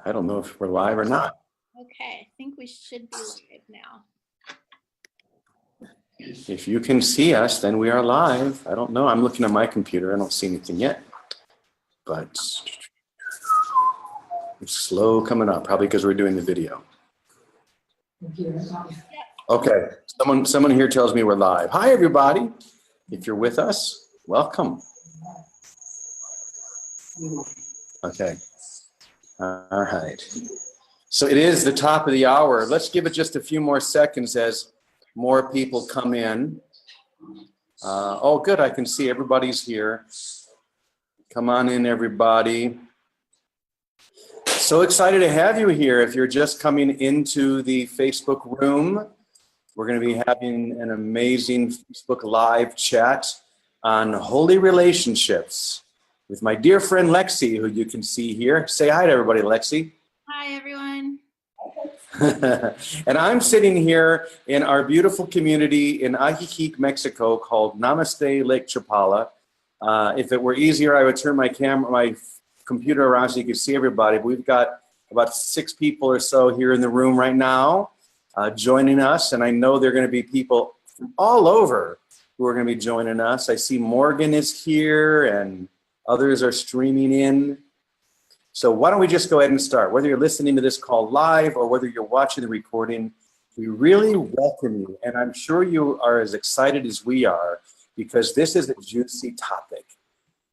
I don't know if we're live or not. Okay, I think we should be live now. If you can see us, then we are live. I don't know. I'm looking at my computer. I don't see anything yet. But it's slow coming up, probably because we're doing the video. Okay, someone here tells me we're live. Hi, everybody. If you're with us, welcome. Okay. All right. So it is the top of the hour. Let's give it just a few more seconds as more people come in. Oh, good. I can see everybody's here. Come on in, everybody. So excited to have you here. If you're just coming into the Facebook room, we're going to be having an amazing Facebook Live chat on holy relationships with my dear friend Lexi, who you can see here. Say hi to everybody, Lexi. Hi, everyone. And I'm sitting here in our beautiful community in Ajijic, Mexico, called Namaste Lake Chapala. If it were easier, I would turn my computer around so you could see everybody. But we've got about 6 people or so here in the room right now joining us, and I know there are going to be people from all over who are going to be joining us. I see Morgan is here, and others are streaming in. So why don't we just go ahead and start? Whether you're listening to this call live or whether you're watching the recording, we really welcome you. And I'm sure you are as excited as we are, because this is a juicy topic.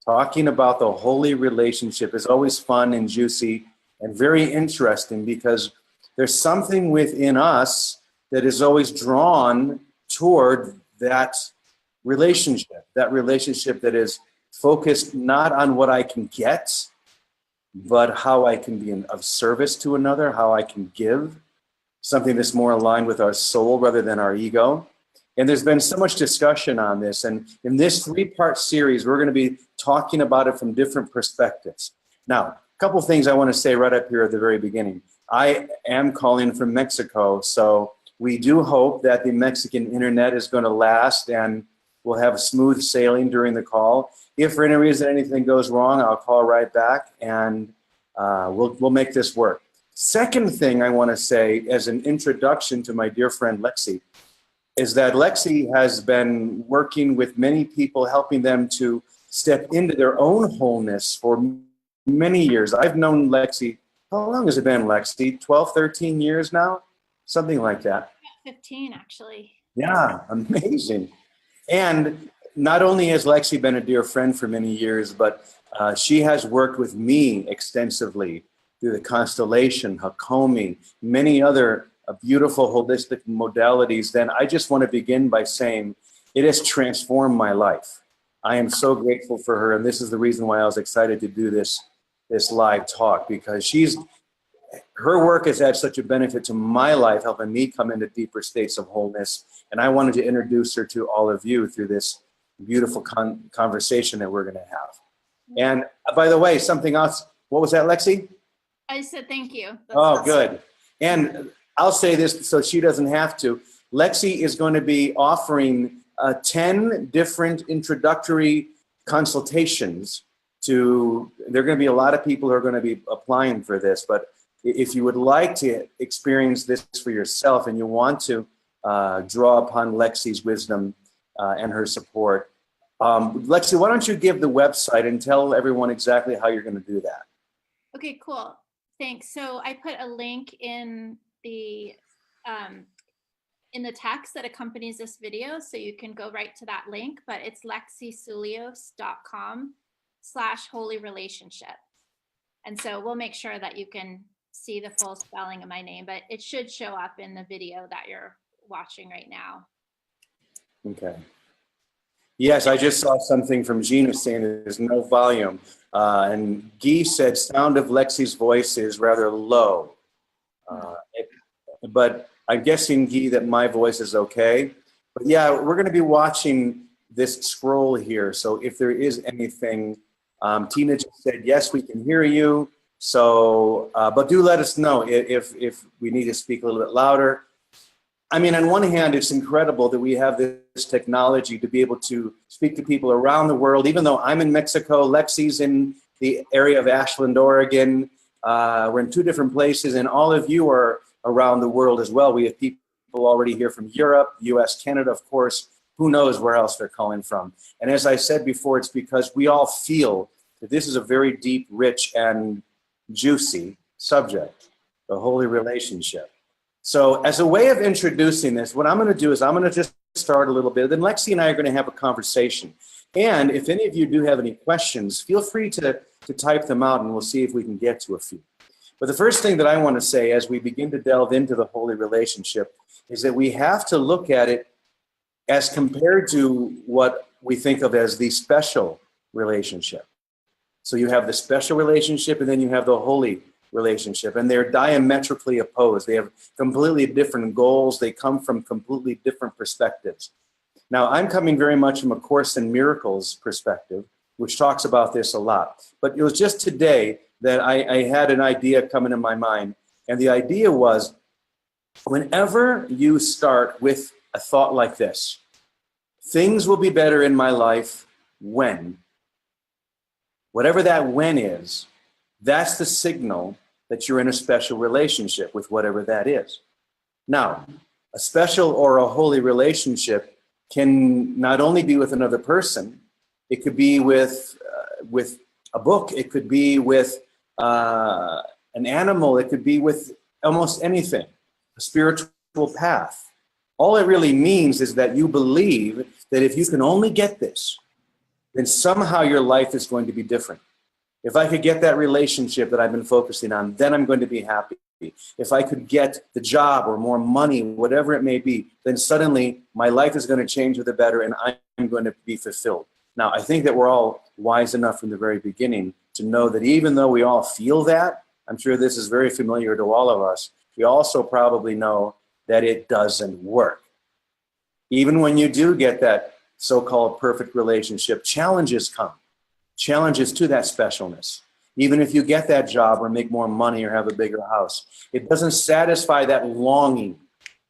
Talking about the holy relationship is always fun and juicy and very interesting, because there's something within us that is always drawn toward that relationship that is focused not on what I can get, but how I can be of service to another, how I can give, something that's more aligned with our soul rather than our ego. And there's been so much discussion on this. And in this 3-part series, we're going to be talking about it from different perspectives. Now, a couple things I want to say right up here at the very beginning. I am calling from Mexico, so we do hope that the Mexican internet is going to last and we'll have smooth sailing during the call. If for any reason anything goes wrong, I'll call right back, and we'll make this work. Second thing I want to say as an introduction to my dear friend Lexi is that Lexi has been working with many people, helping them to step into their own wholeness for many years. I've known Lexi, how long has it been, Lexi? 12, 13 years now? Something like that. 15, actually. Yeah, amazing. And not only has Lexi been a dear friend for many years, but she has worked with me extensively through the constellation, Hakomi, many other beautiful holistic modalities. Then I just want to begin by saying it has transformed my life. I am so grateful for her, and this is the reason why I was excited to do this live talk, because her work has had such a benefit to my life, helping me come into deeper states of wholeness. And I wanted to introduce her to all of you through this beautiful conversation that we're going to have. And by the way, something else. What was that, Lexi? I said thank you. That's Oh, awesome. good. And I'll say this so she doesn't have to. Lexi is going to be offering 10 different introductory consultations to, there are going to be a lot of people who are going to be applying for this, but if you would like to experience this for yourself and you want to draw upon Lexi's wisdom and her support, Lexi, why don't you give the website and tell everyone exactly how you're going to do that? Okay, cool. Thanks. So I put a link in the text that accompanies this video, so you can go right to that link, but it's lexisulios.com/holyrelationship. And so we'll make sure that you can see the full spelling of my name, but it should show up in the video that you're watching right now. Okay. Yes, I just saw something from Gina saying there's no volume. And Guy said sound of Lexi's voice is rather low. But I'm guessing, Guy, that my voice is okay. But yeah, we're going to be watching this scroll here. So if there is anything, Tina just said, yes, we can hear you. So, but do let us know if we need to speak a little bit louder. I mean, on one hand, it's incredible that we have this technology to be able to speak to people around the world. Even though I'm in Mexico, Lexi's in the area of Ashland, Oregon. We're in two different places, and all of you are around the world as well. We have people already here from Europe, US, Canada, of course. Who knows where else they're calling from? And as I said before, it's because we all feel that this is a very deep, rich, and juicy subject, the holy relationship. So as a way of introducing this, what I'm going to do is I'm going to just start a little bit. Then Lexi and I are going to have a conversation. And if any of you do have any questions, feel free to type them out, and we'll see if we can get to a few. But the first thing that I want to say as we begin to delve into the holy relationship is that we have to look at it as compared to what we think of as the special relationship. So you have the special relationship, and then you have the holy relationship, and they're diametrically opposed. They have completely different goals. They come from completely different perspectives. Now, I'm coming very much from A Course in Miracles perspective, which talks about this a lot. But it was just today that I had an idea come into my mind, and the idea was, whenever you start with a thought like this, things will be better in my life when, whatever that when is, that's the signal that you're in a special relationship with whatever that is. Now, a special or a holy relationship can not only be with another person, it could be with a book, it could be with an animal, it could be with almost anything, a spiritual path. All it really means is that you believe that if you can only get this, then somehow your life is going to be different. If I could get that relationship that I've been focusing on, then I'm going to be happy. If I could get the job or more money, whatever it may be, then suddenly my life is going to change for the better and I'm going to be fulfilled. Now, I think that we're all wise enough from the very beginning to know that even though we all feel that, I'm sure this is very familiar to all of us, we also probably know that it doesn't work. Even when you do get that so-called perfect relationship, challenges come. Challenges to that specialness. Even if you get that job or make more money or have a bigger house, it doesn't satisfy that longing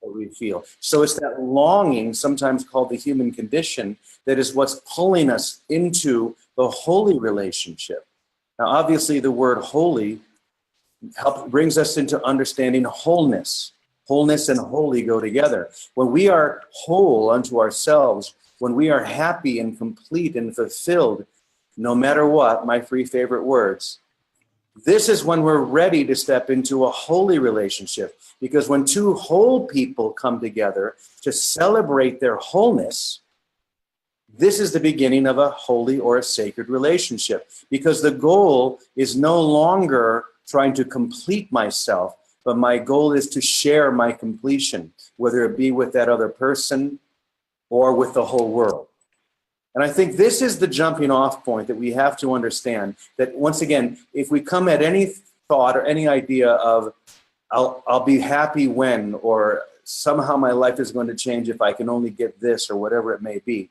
that we feel. So it's that longing, sometimes called the human condition, that is what's pulling us into the holy relationship. Now, obviously, the word holy brings us into understanding wholeness. Wholeness and holy go together. When we are whole unto ourselves, when we are happy and complete and fulfilled, no matter what, my three favorite words, this is when we're ready to step into a holy relationship. Because when two whole people come together to celebrate their wholeness, this is the beginning of a holy or a sacred relationship. Because the goal is no longer trying to complete myself, but my goal is to share my completion, whether it be with that other person or with the whole world. And I think this is the jumping off point that we have to understand, that once again, if we come at any thought or any idea of I'll be happy when, or somehow my life is going to change if I can only get this, or whatever it may be,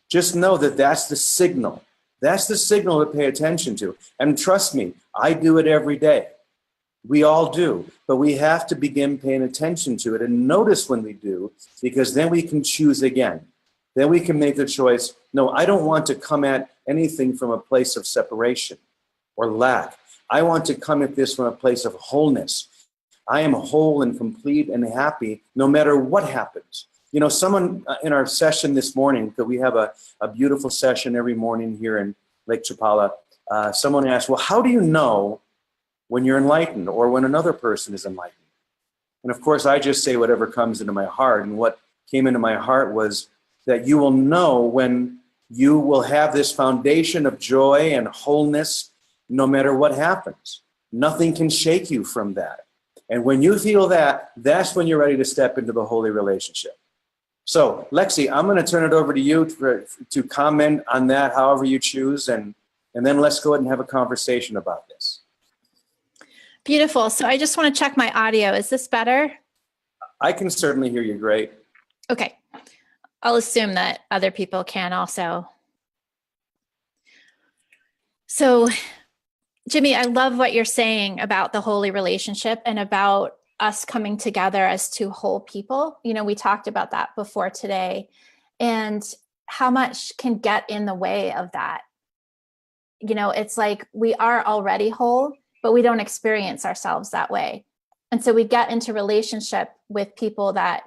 just know that that's the signal. That's the signal to pay attention to. And trust me, I do it every day. We all do, but we have to begin paying attention to it and notice when we do, because then we can choose again. Then we can make the choice, no, I don't want to come at anything from a place of separation or lack. I want to come at this from a place of wholeness. I am whole and complete and happy no matter what happens. You know, someone in our session this morning, because we have a beautiful session every morning here in Lake Chapala, someone asked, well, how do you know when you're enlightened or when another person is enlightened? And of course, I just say whatever comes into my heart. And what came into my heart was that you will know when you will have this foundation of joy and wholeness no matter what happens. Nothing can shake you from that. And when you feel that, that's when you're ready to step into the holy relationship. So, Lexi, I'm going to turn it over to you to comment on that however you choose, and then let's go ahead and have a conversation about this. Beautiful. So I just want to check my audio. Is this better? I can certainly hear you great. Okay. I'll assume that other people can also. So, Jimmy, I love what you're saying about the holy relationship and about us coming together as two whole people. You know, we talked about that before today, and how much can get in the way of that. You know, it's like we are already whole, but we don't experience ourselves that way. And so we get into relationship with people that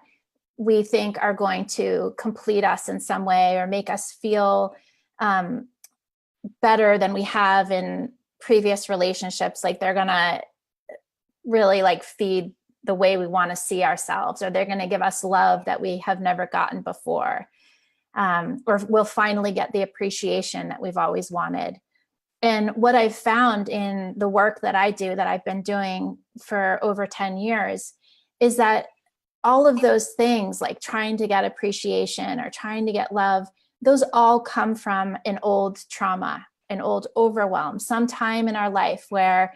we think are going to complete us in some way or make us feel better than we have in previous relationships. Like they're going to really like feed the way we want to see ourselves, or they're going to give us love that we have never gotten before. Or we'll finally get the appreciation that we've always wanted. And what I've found in the work that I do, that I've been doing for over 10 years, is that all of those things, like trying to get appreciation or trying to get love, those all come from an old trauma, an old overwhelm, some time in our life where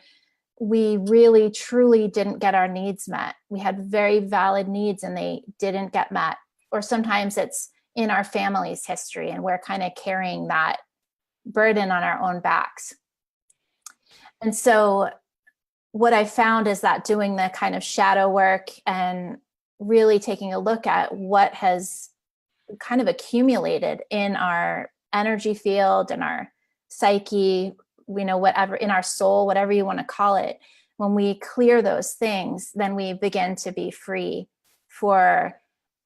we really, truly didn't get our needs met. We had very valid needs and they didn't get met. Or sometimes it's in our family's history and we're kind of carrying that burden on our own backs. And so what I found is that doing the kind of shadow work and really taking a look at what has kind of accumulated in our energy field and our psyche, you know, whatever, in our soul, whatever you want to call it, when we clear those things, then we begin to be free for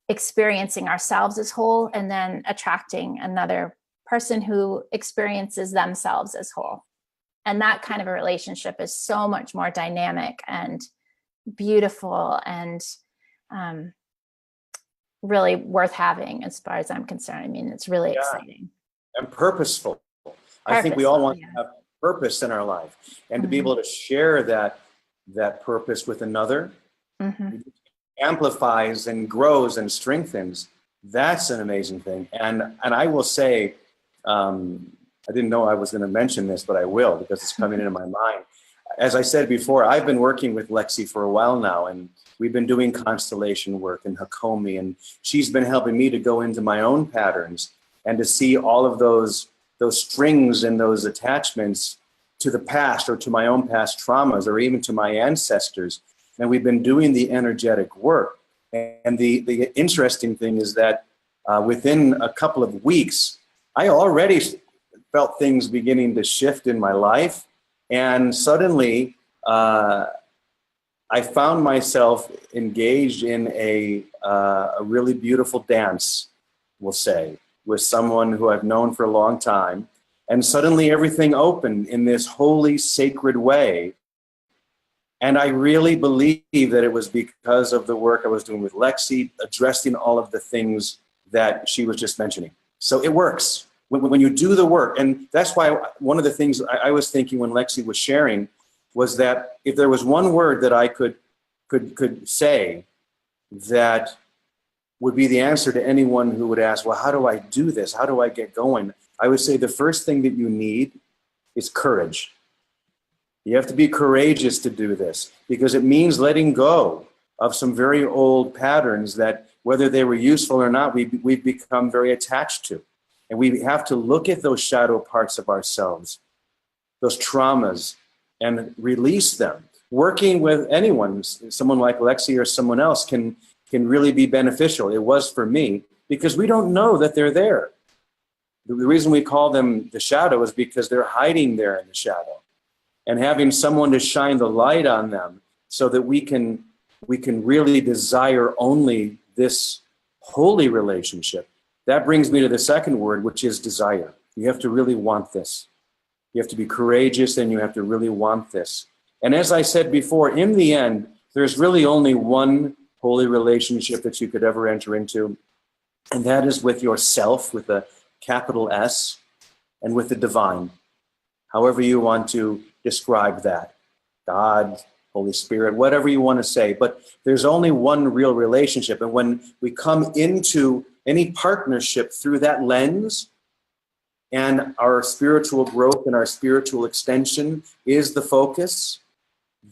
experiencing ourselves as whole and then attracting another person who experiences themselves as whole. And that kind of a relationship is so much more dynamic and beautiful and really worth having as far as I'm concerned. I mean, it's really exciting. And purposeful. I think we all want to have purpose in our life, and to be able to share that purpose with another, amplifies and grows and strengthens. That's an amazing thing. And I will say, I didn't know I was going to mention this, but I will, because it's coming into my mind. As I said before, I've been working with Lexi for a while now, and we've been doing constellation work and Hakomi, and she's been helping me to go into my own patterns and to see all of those strings and those attachments to the past or to my own past traumas or even to my ancestors. And we've been doing the energetic work. And the interesting thing is that within a couple of weeks, I already felt things beginning to shift in my life. And suddenly, I found myself engaged in a really beautiful dance, we'll say, with someone who I've known for a long time. And suddenly everything opened in this holy, sacred way. And I really believe that it was because of the work I was doing with Lexi, addressing all of the things that she was just mentioning. So it works. When you do the work, and that's why one of the things I was thinking when Lexi was sharing was that if there was one word that I could say that would be the answer to anyone who would ask, well, how do I do this? How do I get going? I would say the first thing that you need is courage. You have to be courageous to do this, because it means letting go of some very old patterns that, whether they were useful or not, we've become very attached to. And we have to look at those shadow parts of ourselves, those traumas, and release them. Working with anyone, someone like Lexi or someone else, can really be beneficial. It was for me, because we don't know that they're there. The reason we call them the shadow is because they're hiding there in the shadow. And having someone to shine the light on them so that we can really desire only this holy relationship. That brings me to the second word, which is desire. You have to really want this. You have to be courageous, and you have to really want this. And as I said before, in the end, there's really only one holy relationship that you could ever enter into, and that is with yourself, with a capital S, and with the divine. However you want to describe that. God, Holy Spirit, whatever you want to say. But there's only one real relationship. And when we come into any partnership through that lens, and our spiritual growth and our spiritual extension is the focus,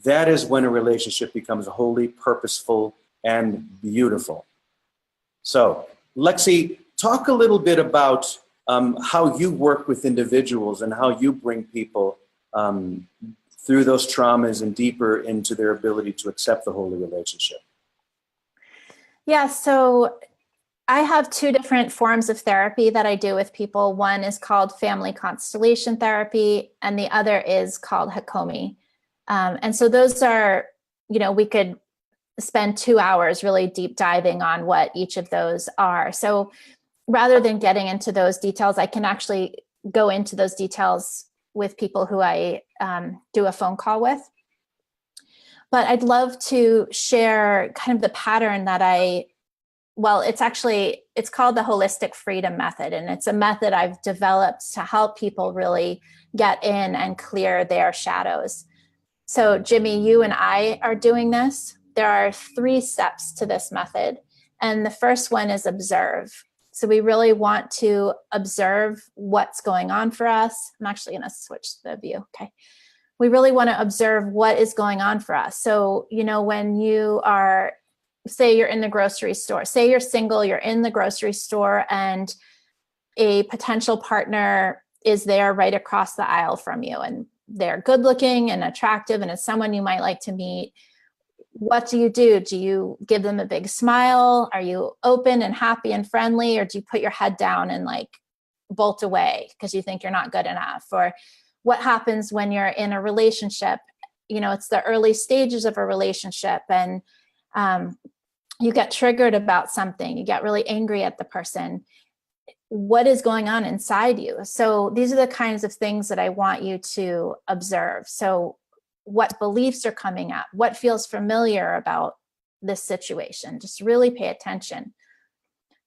that is when a relationship becomes holy, purposeful, and beautiful. So, Lexi, talk a little bit about how you work with individuals and how you bring people through those traumas and deeper into their ability to accept the holy relationship? Yeah, so I have two different forms of therapy that I do with people. One is called family constellation therapy, and the other is called Hakomi. And so those are, we could spend 2 hours really deep diving on what each of those are. So rather than getting into those details, I can actually go into those details with people who I do a phone call with. But I'd love to share kind of the pattern that it's called the Holistic Freedom Method. And it's a method I've developed to help people really get in and clear their shadows. So Jimmy, you and I are doing this. There are 3 steps to this method. And the first one is observe. So we really want to observe what's going on for us. I'm actually going to switch the view. Okay. We really want to observe what is going on for us. So, when you are, say you're in the grocery store, say you're single, you're in the grocery store and a potential partner is there right across the aisle from you and they're good looking and attractive and it's someone you might like to meet. What do? Do you give them a big smile? Are you open and happy and friendly? Or do you put your head down and bolt away because you think you're not good enough? Or what happens when you're in a relationship? It's the early stages of a relationship and you get triggered about something. You get really angry at the person. What is going on inside you? So these are the kinds of things that I want you to observe. So what beliefs are coming up? What feels familiar about this situation? Just really pay attention.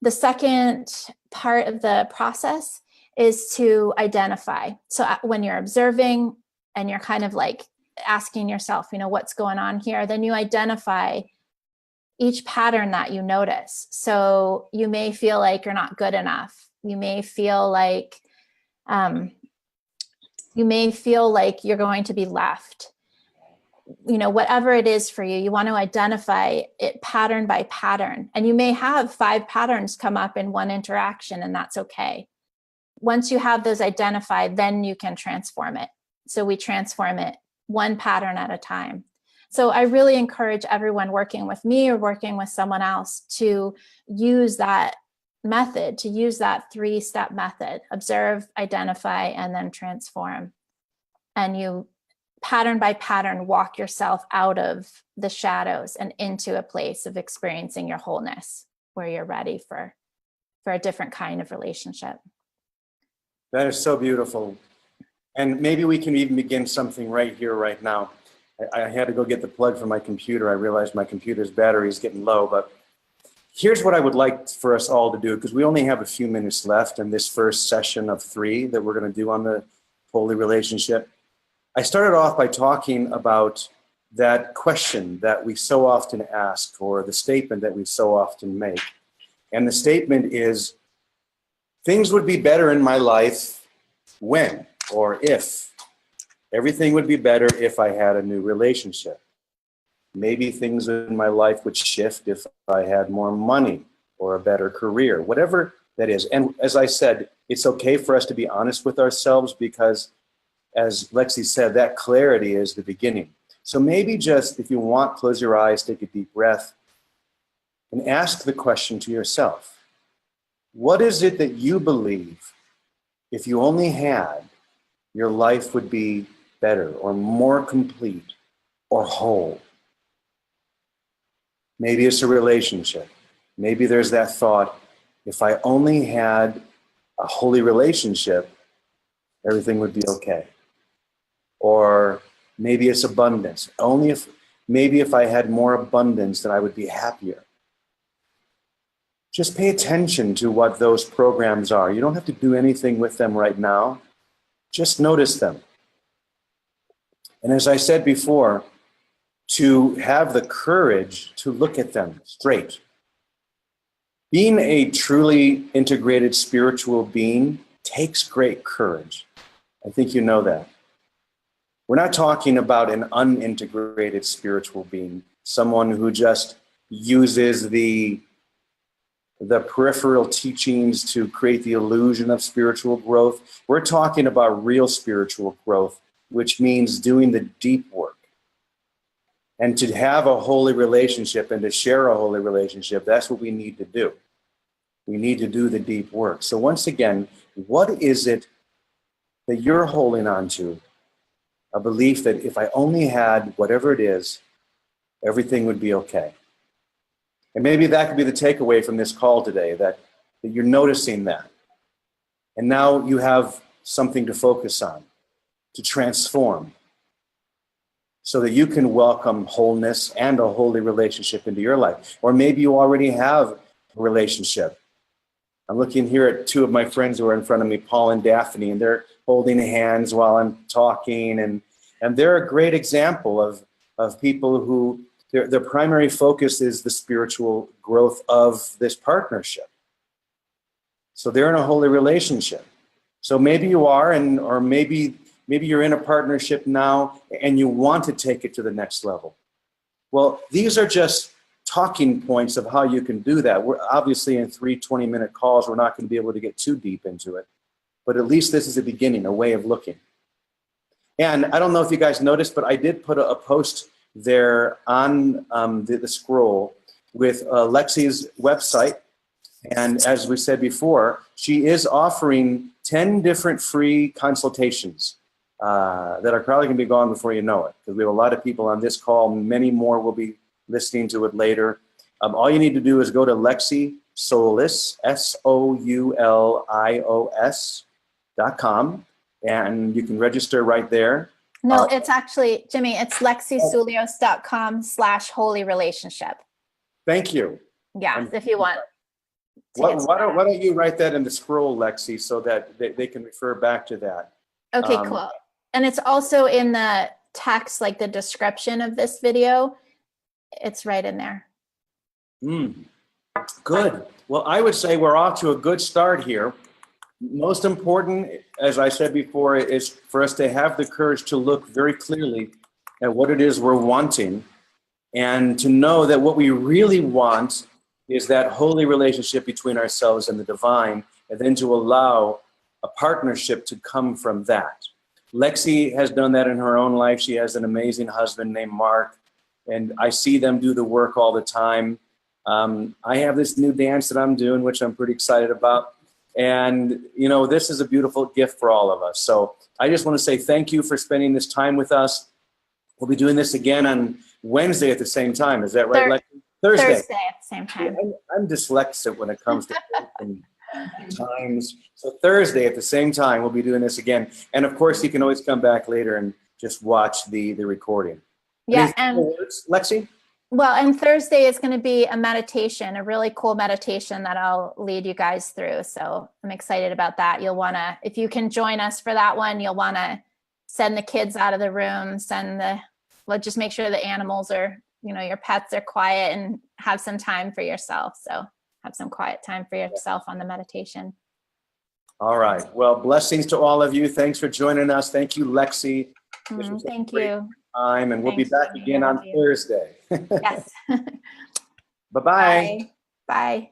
The second part of the process is to identify. So when you're observing and you're kind of asking yourself, what's going on here, then you identify each pattern that you notice. So you may feel like you're not good enough. You may feel like you're going to be left. Whatever it is for you, you want to identify it pattern by pattern. And you may have 5 patterns come up in one interaction, and that's okay. Once you have those identified, then you can transform it. So we transform it one pattern at a time. So I really encourage everyone working with me or working with someone else to use that method, to use that 3-step method: observe, identify, and then transform. And you pattern by pattern walk yourself out of the shadows and into a place of experiencing your wholeness where you're ready for a different kind of relationship. That is so beautiful. And maybe we can even begin something right here, right now. I had to go get the plug for my computer. I realized my computer's battery is getting low, but here's what I would like for us all to do, because we only have a few minutes left in this first session of 3 that we're going to do on the holy relationship. I started off by talking about that question that we so often ask, or the statement that we so often make. And the statement is, things would be better in my life when, or if. Everything would be better if I had a new relationship. Maybe things in my life would shift if I had more money or a better career, whatever that is. And as I said, it's okay for us to be honest with ourselves, because as Lexi said, that clarity is the beginning. So maybe just, if you want, close your eyes, take a deep breath, and ask the question to yourself. What is it that you believe, if you only had, your life would be better or more complete or whole? Maybe it's a relationship. Maybe there's that thought, if I only had a holy relationship, everything would be okay. Or maybe it's abundance. Maybe if I had more abundance, then I would be happier. Just pay attention to what those programs are. You don't have to do anything with them right now. Just notice them. And as I said before, to have the courage to look at them straight. Being a truly integrated spiritual being takes great courage. I think you know that. We're not talking about an unintegrated spiritual being, someone who just uses the peripheral teachings to create the illusion of spiritual growth. We're talking about real spiritual growth which means doing the deep work. And to have a holy relationship and to share a holy relationship, that's what we need to do. We need to do the deep work. So once again, what is it that you're holding on to? A belief that if I only had whatever it is, everything would be okay. And maybe that could be the takeaway from this call today, that you're noticing that. And now you have something to focus on, to transform, so that you can welcome wholeness and a holy relationship into your life. Or maybe you already have a relationship. I'm looking here at two of my friends who are in front of me, Paul and Daphne, and they're holding hands while I'm talking. And they're a great example of people who their primary focus is the spiritual growth of this partnership. So they're in a holy relationship. So maybe you are, or maybe you're in a partnership now and you want to take it to the next level. Well, these are just talking points of how you can do that. We're obviously in 3 20-minute calls, we're not going to be able to get too deep into it. But at least this is a beginning, a way of looking. And I don't know if you guys noticed, but I did put a post there on the scroll with Lexi's website. And as we said before, she is offering 10 different free consultations that are probably going to be gone before you know it, because we have a lot of people on this call. Many more will be listening to it later. All you need to do is go to Lexi Soulios, SOULIOS.com, and you can register right there. No, it's actually, Jimmy, it's lexisulios.com/holy relationship. Thank you. Yeah, if you want. Why don't you write that in the scroll, Lexi, so that they can refer back to that. Okay, cool. And it's also in the text, like the description of this video. It's right in there. Good. Well, I would say we're off to a good start here. Most important, as I said before, is for us to have the courage to look very clearly at what it is we're wanting, and to know that what we really want is that holy relationship between ourselves and the divine, and then to allow a partnership to come from that. Lexi has done that in her own life. She has an amazing husband named Mark, and I see them do the work all the time. I have this new dance that I'm doing, which I'm pretty excited about. And, this is a beautiful gift for all of us. So I just want to say thank you for spending this time with us. We'll be doing this again on Wednesday at the same time. Is that right, Lexi? Thursday at the same time. I'm dyslexic when it comes to times. So Thursday at the same time, we'll be doing this again. And of course, you can always come back later and just watch the recording. Yeah, and words, Lexi? Well, and Thursday is going to be a meditation, a really cool meditation that I'll lead you guys through. So I'm excited about that. You'll want to, if you can join us for that one, you'll want to send the kids out of the room, just make sure the animals are, your pets are quiet, and have some time for yourself. So have some quiet time for yourself on the meditation. All right. Well, blessings to all of you. Thanks for joining us. Thank you, Lexi. Thank you. Time, and we'll be back again on Thursday. Yes. Bye-bye. Bye. Bye.